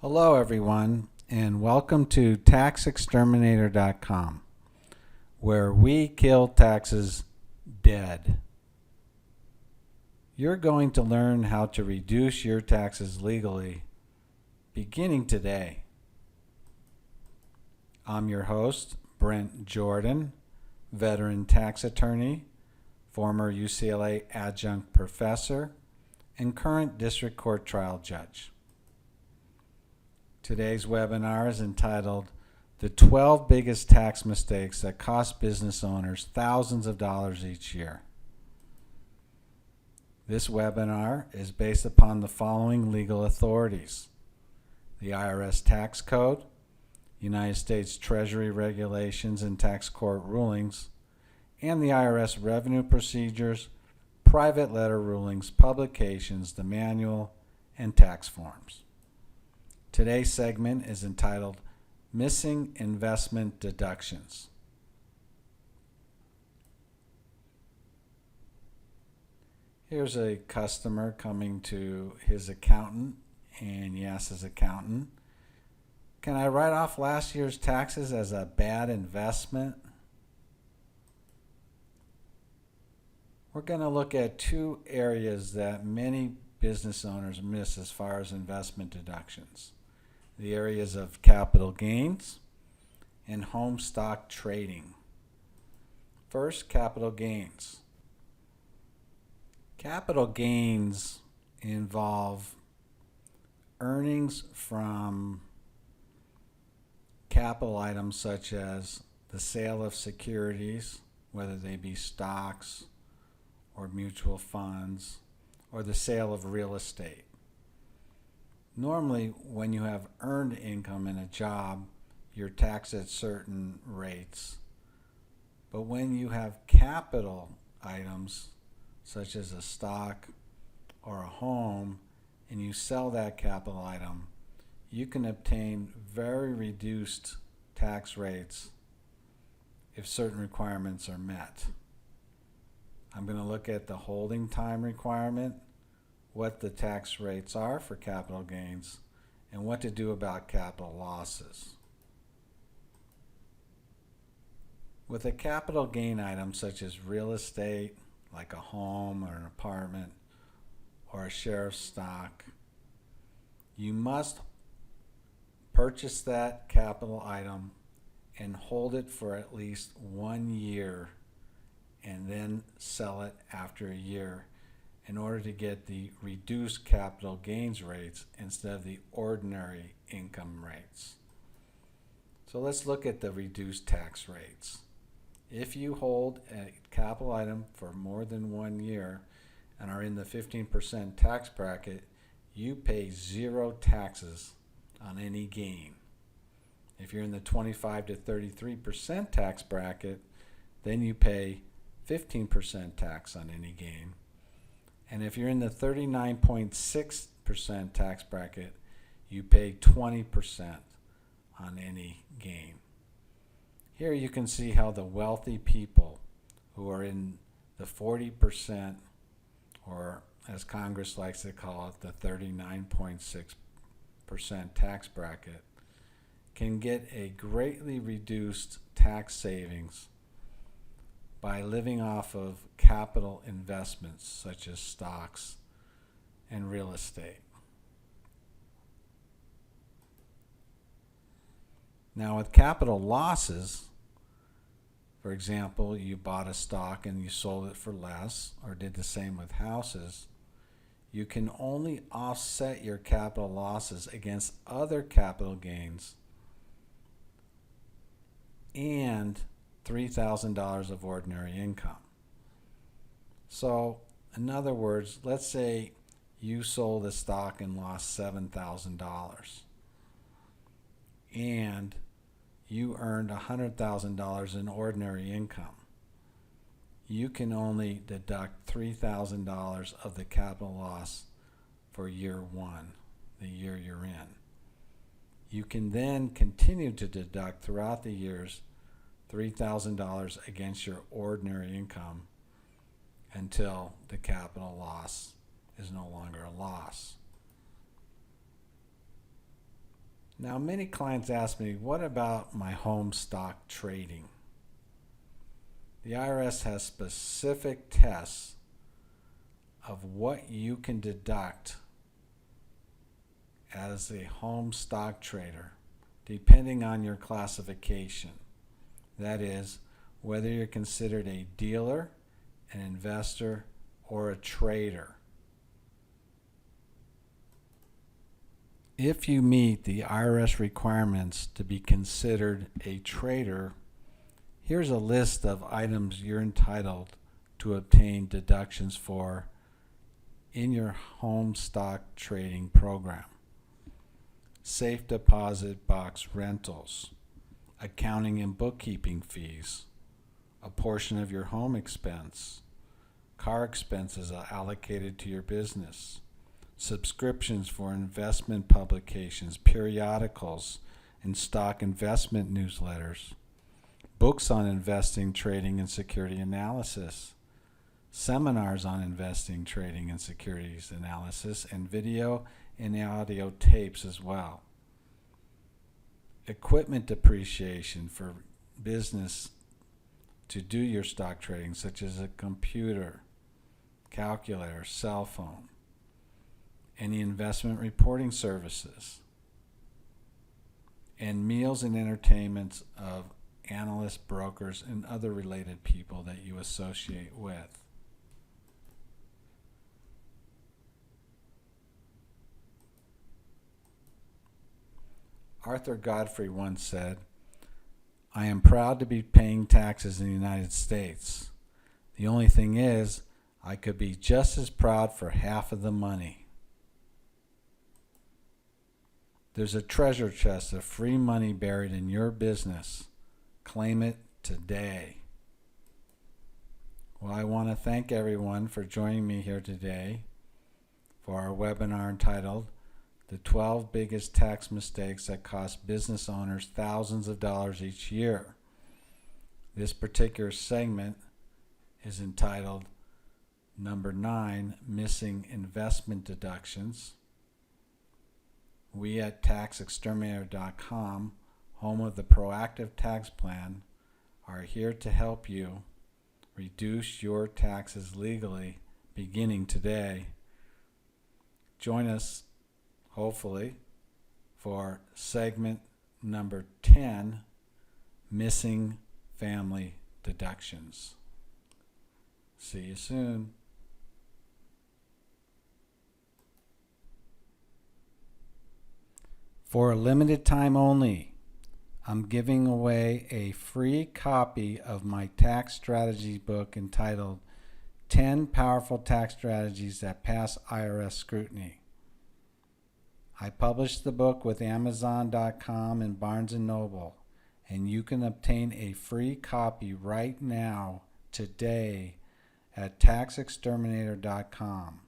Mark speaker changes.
Speaker 1: Hello, everyone, and welcome to TaxExterminator.com, where we kill taxes dead. You're going to learn how to reduce your taxes legally beginning today. I'm your host, Brent Jordan, veteran tax attorney, former UCLA adjunct professor, and current district court trial judge. Today's webinar is entitled The 12 Biggest Tax Mistakes That Cost Business Owners Thousands of Dollars Each Year. This webinar is based upon the following legal authorities: the IRS Tax Code, United States Treasury Regulations and Tax Court Rulings, and the IRS Revenue Procedures, Private Letter Rulings, Publications, the Manual, and Tax Forms. Today's segment is entitled Missing Investment Deductions. Here's a customer coming to his accountant, and he asks his accountant, "Can I write off last year's taxes as a bad investment?" We're going to look at two areas that many business owners miss as far as investment deductions: the areas of capital gains and home stock trading. First, capital gains. Capital gains involve earnings from capital items such as the sale of securities, whether they be stocks or mutual funds, or the sale of real estate. Normally, when you have earned income in a job, you're taxed at certain rates. But when you have capital items, such as a stock or a home, and you sell that capital item, you can obtain very reduced tax rates if certain requirements are met. I'm going to look at the holding time requirement, what the tax rates are for capital gains, and what to do about capital losses. With a capital gain item such as real estate, like a home or an apartment or a share of stock, you must purchase that capital item and hold it for at least 1 year and then sell it after a year in order to get the reduced capital gains rates instead of the ordinary income rates. So let's look at the reduced tax rates. If you hold a capital item for more than 1 year and are in the 15% tax bracket, you pay 0 taxes on any gain. If you're in the 25 to 33% tax bracket, then you pay 15% tax on any gain. And if you're in the 39.6% tax bracket, you pay 20% on any gain. Here you can see how the wealthy people who are in the 40%, or as Congress likes to call it, the 39.6% tax bracket, can get a greatly reduced tax savings by living off of capital investments such as stocks and real estate. Now, with capital losses, for example, you bought a stock and you sold it for less, or did the same with houses, you can only offset your capital losses against other capital gains and $3,000 of ordinary income. So, in other words, let's say you sold a stock and lost $7,000, and you earned $100,000 in ordinary income. You can only deduct $3,000 of the capital loss for year 1, the year you're in. You can then continue to deduct throughout the years $3,000 against your ordinary income until the capital loss is no longer a loss. Now, many clients ask me, what about my home stock trading? The IRS has specific tests of what you can deduct as a home stock trader, depending on your classification. That is, whether you're considered a dealer, an investor, or a trader. If you meet the IRS requirements to be considered a trader, here's a list of items you're entitled to obtain deductions for in your home stock trading program. Safe deposit box rentals, accounting and bookkeeping fees, a portion of your home expense, car expenses allocated to your business, subscriptions for investment publications, periodicals, and stock investment newsletters, books on investing, trading, and security analysis, seminars on investing, trading, and securities analysis, and video and audio tapes as well. Equipment depreciation for business to do your stock trading, such as a computer, calculator, cell phone, any investment reporting services, and meals and entertainments of analysts, brokers, and other related people that you associate with. Arthur Godfrey once said, "I am proud to be paying taxes in the United States. The only thing is, I could be just as proud for half of the money." There's a treasure chest of free money buried in your business. Claim it today. Well, I want to thank everyone for joining me here today for our webinar entitled The 12 Biggest Tax Mistakes That Cost Business Owners Thousands of Dollars Each Year. This particular segment is entitled Number 9, Missing Investment Deductions. We at taxexterminator.com, home of the Proactive Tax Plan, are here to help you reduce your taxes legally beginning today. Join us, hopefully, for segment number 10, Missing Family Deductions. See you soon. For a limited time only, I'm giving away a free copy of my tax strategy book entitled 10 Powerful Tax Strategies That Pass IRS Scrutiny. I published the book with Amazon.com and Barnes & Noble, and you can obtain a free copy right now, today, at taxexterminator.com.